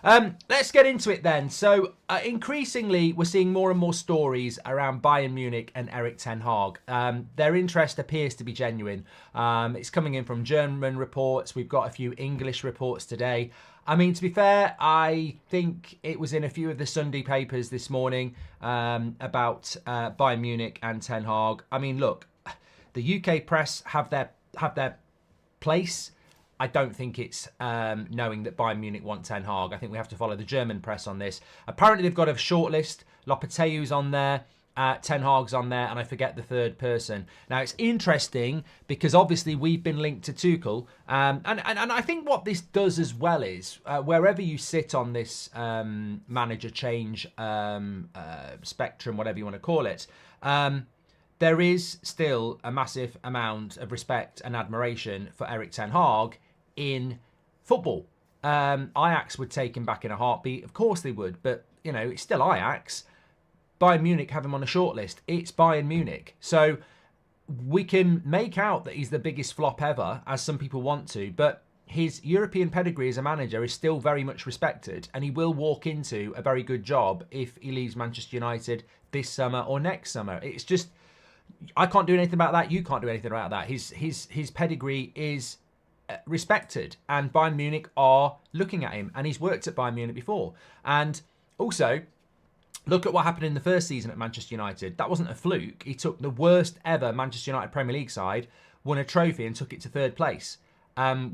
Let's get into it then. So increasingly, we're seeing more and more stories around Bayern Munich and Erik ten Hag. Their interest appears to be genuine. It's coming in from German reports. We've got a few English reports today. I mean, to be fair, I think it was in a few of the Sunday papers this morning about Bayern Munich and ten Hag. I mean, look, the UK press have their place. I don't think it's knowing that Bayern Munich want ten Hag. I think we have to follow the German press on this. Apparently, they've got a shortlist. Lopeteu's on there. Ten Hag's on there, and I forget the third person. Now, it's interesting because obviously we've been linked to Tuchel. And I think what this does as well is wherever you sit on this manager change spectrum, whatever you want to call it, there is still a massive amount of respect and admiration for Erik ten Hag in football. Ajax would take him back in a heartbeat. Of course they would, but, you know, it's still Ajax. Bayern Munich have him on a shortlist. It's Bayern Munich. So we can make out that he's the biggest flop ever, as some people want to, but his European pedigree as a manager is still very much respected, and he will walk into a very good job if he leaves Manchester United this summer or next summer. It's just, I can't do anything about that. You can't do anything about that. His pedigree is respected, and Bayern Munich are looking at him, and he's worked at Bayern Munich before. And also, look at what happened in the first season at Manchester United. That wasn't a fluke. He took the worst ever Manchester United Premier League side, won a trophy and took it to third place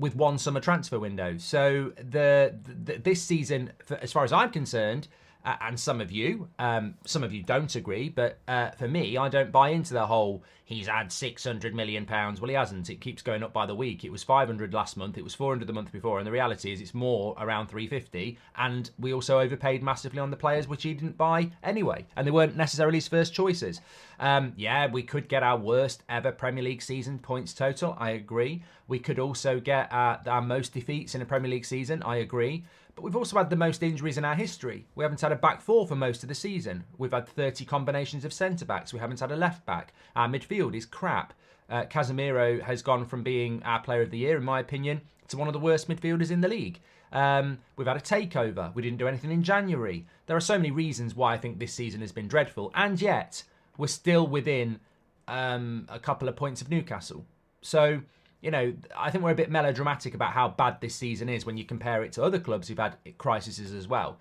with one summer transfer window. So this season, as far as I'm concerned, and some of you don't agree, but for me, I don't buy into the whole, he's had £600 million. Well, he hasn't. It keeps going up by the week. It was 500 last month. It was 400 the month before. And the reality is it's more around 350. And we also overpaid massively on the players, which he didn't buy anyway. And they weren't necessarily his first choices. Yeah, we could get our worst ever Premier League season points total. I agree. We could also get our most defeats in a Premier League season. I agree. But we've also had the most injuries in our history. We haven't had a back four for most of the season. We've had 30 combinations of centre-backs. We haven't had a left-back. Our midfield is crap. Casemiro has gone from being our player of the year, in my opinion, to one of the worst midfielders in the league. We've had a takeover. We didn't do anything in January. There are so many reasons why I think this season has been dreadful. And yet, we're still within a couple of points of Newcastle. So, you know, I think we're a bit melodramatic about how bad this season is when you compare it to other clubs who've had crises as well.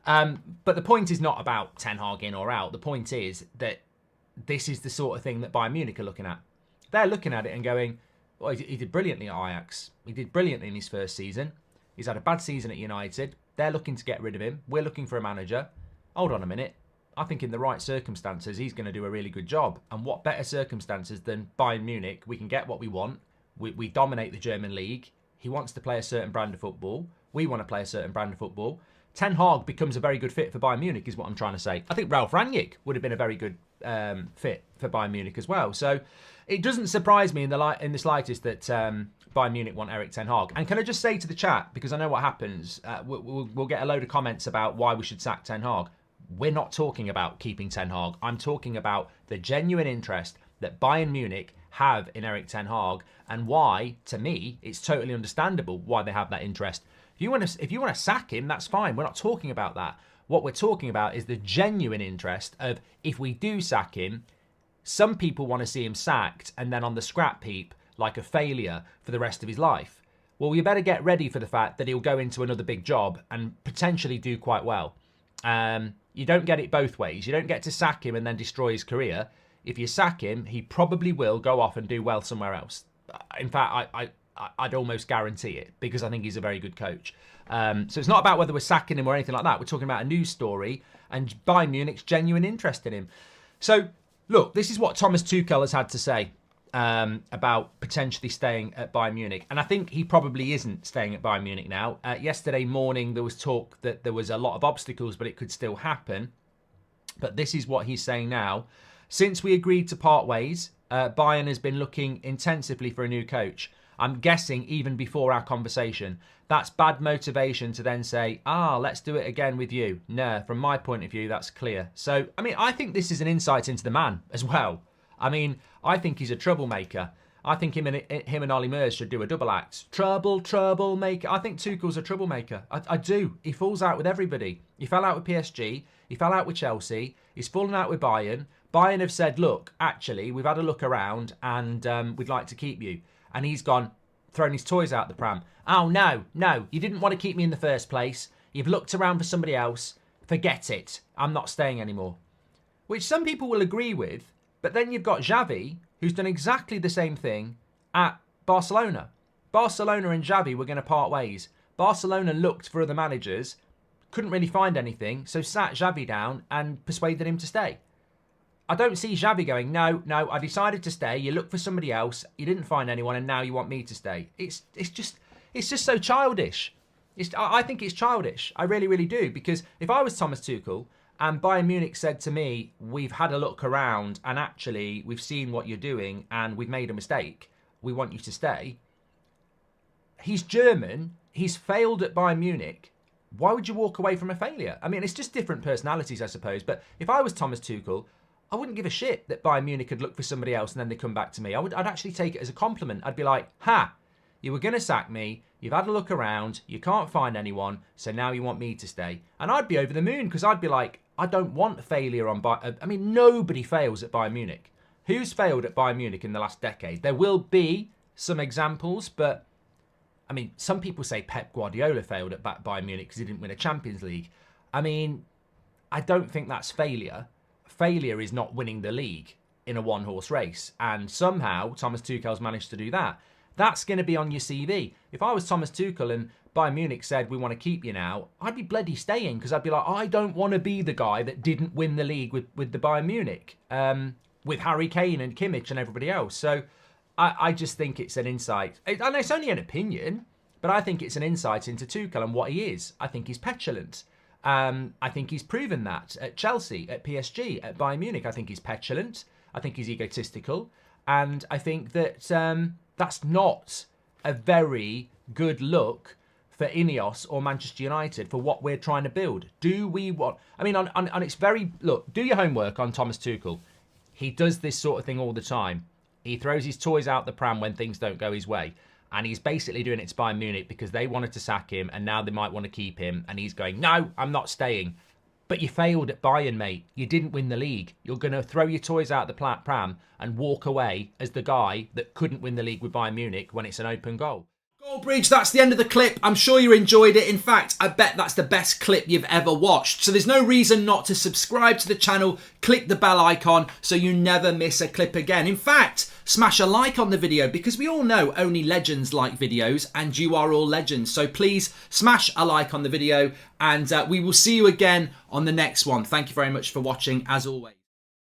But the point is not about Ten Hag in or out. The point is that this is the sort of thing that Bayern Munich are looking at. They're looking at it and going, well, he did brilliantly at Ajax. He did brilliantly in his first season. He's had a bad season at United. They're looking to get rid of him. We're looking for a manager. Hold on a minute. I think in the right circumstances, he's going to do a really good job. And what better circumstances than Bayern Munich? We can get what we want. We dominate the German league. He wants to play a certain brand of football. We want to play a certain brand of football. Ten Hag becomes a very good fit for Bayern Munich, is what I'm trying to say. I think Ralf Rangnick would have been a very good fit for Bayern Munich as well. So it doesn't surprise me in the slightest that Bayern Munich want Erik ten Hag. And can I just say to the chat, because I know what happens, we'll get a load of comments about why we should sack ten Hag. We're not talking about keeping ten Hag. I'm talking about the genuine interest that Bayern Munich have in Erik ten Hag, and why, to me, it's totally understandable why they have that interest. If you want to sack him, that's fine. We're not talking about that. What we're talking about is the genuine interest of, if we do sack him, some people want to see him sacked and then on the scrap heap like a failure for the rest of his life. Well, we better get ready for the fact that he'll go into another big job and potentially do quite well. You don't get it both ways. You don't get to sack him and then destroy his career. If you sack him, he probably will go off and do well somewhere else. In fact, I'd almost guarantee it, because I think he's a very good coach. So it's not about whether we're sacking him or anything like that. We're talking about a news story and Bayern Munich's genuine interest in him. So, look, this is what Thomas Tuchel has had to say about potentially staying at Bayern Munich. And I think he probably isn't staying at Bayern Munich now. Yesterday morning, there was talk that there was a lot of obstacles, but it could still happen. But this is what he's saying now. Since we agreed to part ways, Bayern has been looking intensively for a new coach. I'm guessing even before our conversation. That's bad motivation to then say, let's do it again with you. No, from my point of view, that's clear. So, I mean, I think this is an insight into the man as well. I mean, I think he's a troublemaker. I think him and Ollie Mers should do a double act. Troublemaker. I think Tuchel's a troublemaker. I do. He falls out with everybody. He fell out with PSG. He fell out with Chelsea. He's fallen out with Bayern. Bayern have said, look, actually, we've had a look around and we'd like to keep you. And he's thrown his toys out the pram. Oh, no, you didn't want to keep me in the first place. You've looked around for somebody else. Forget it. I'm not staying anymore. Which some people will agree with. But then you've got Xavi, who's done exactly the same thing at Barcelona. Barcelona and Xavi were going to part ways. Barcelona looked for other managers, couldn't really find anything, so sat Xavi down and persuaded him to stay. I don't see Xavi going, no, I decided to stay. You looked for somebody else, you didn't find anyone, and now you want me to stay. It's just so childish. I think it's childish. I really, really do. Because if I was Thomas Tuchel and Bayern Munich said to me, we've had a look around and actually we've seen what you're doing and we've made a mistake, we want you to stay. He's German. He's failed at Bayern Munich. Why would you walk away from a failure? I mean, it's just different personalities, I suppose. But if I was Thomas Tuchel, I wouldn't give a shit that Bayern Munich had looked for somebody else and then they come back to me. I'd actually take it as a compliment. I'd be like, ha, you were going to sack me. You've had a look around. You can't find anyone. So now you want me to stay. And I'd be over the moon because I'd be like, I don't want failure on Bayern. I mean, nobody fails at Bayern Munich. Who's failed at Bayern Munich in the last decade? There will be some examples, but I mean, some people say Pep Guardiola failed at Bayern Munich because he didn't win a Champions League. I mean, I don't think that's failure. Failure is not winning the league in a one-horse race. And somehow Thomas Tuchel's managed to do that. That's going to be on your CV. If I was Thomas Tuchel and Bayern Munich said, we want to keep you now, I'd be bloody staying because I'd be like, I don't want to be the guy that didn't win the league with the Bayern Munich, with Harry Kane and Kimmich and everybody else. So I just think it's an insight. And it's only an opinion, but I think it's an insight into Tuchel and what he is. I think he's petulant. I think he's proven that at Chelsea, at PSG, at Bayern Munich. I think he's petulant. I think he's egotistical. And I think that that's not a very good look for Ineos or Manchester United for what we're trying to build. Do we want... I mean, and it's very... Look, do your homework on Thomas Tuchel. He does this sort of thing all the time. He throws his toys out the pram when things don't go his way. And he's basically doing it to Bayern Munich because they wanted to sack him and now they might want to keep him. And he's going, no, I'm not staying. But you failed at Bayern, mate. You didn't win the league. You're going to throw your toys out the pram and walk away as the guy that couldn't win the league with Bayern Munich when it's an open goal. Goldbridge, that's the end of the clip. I'm sure you enjoyed it. In fact, I bet that's the best clip you've ever watched. So there's no reason not to subscribe to the channel, click the bell icon so you never miss a clip again. In fact, smash a like on the video because we all know only legends like videos and you are all legends. So please smash a like on the video and we will see you again on the next one. Thank you very much for watching as always.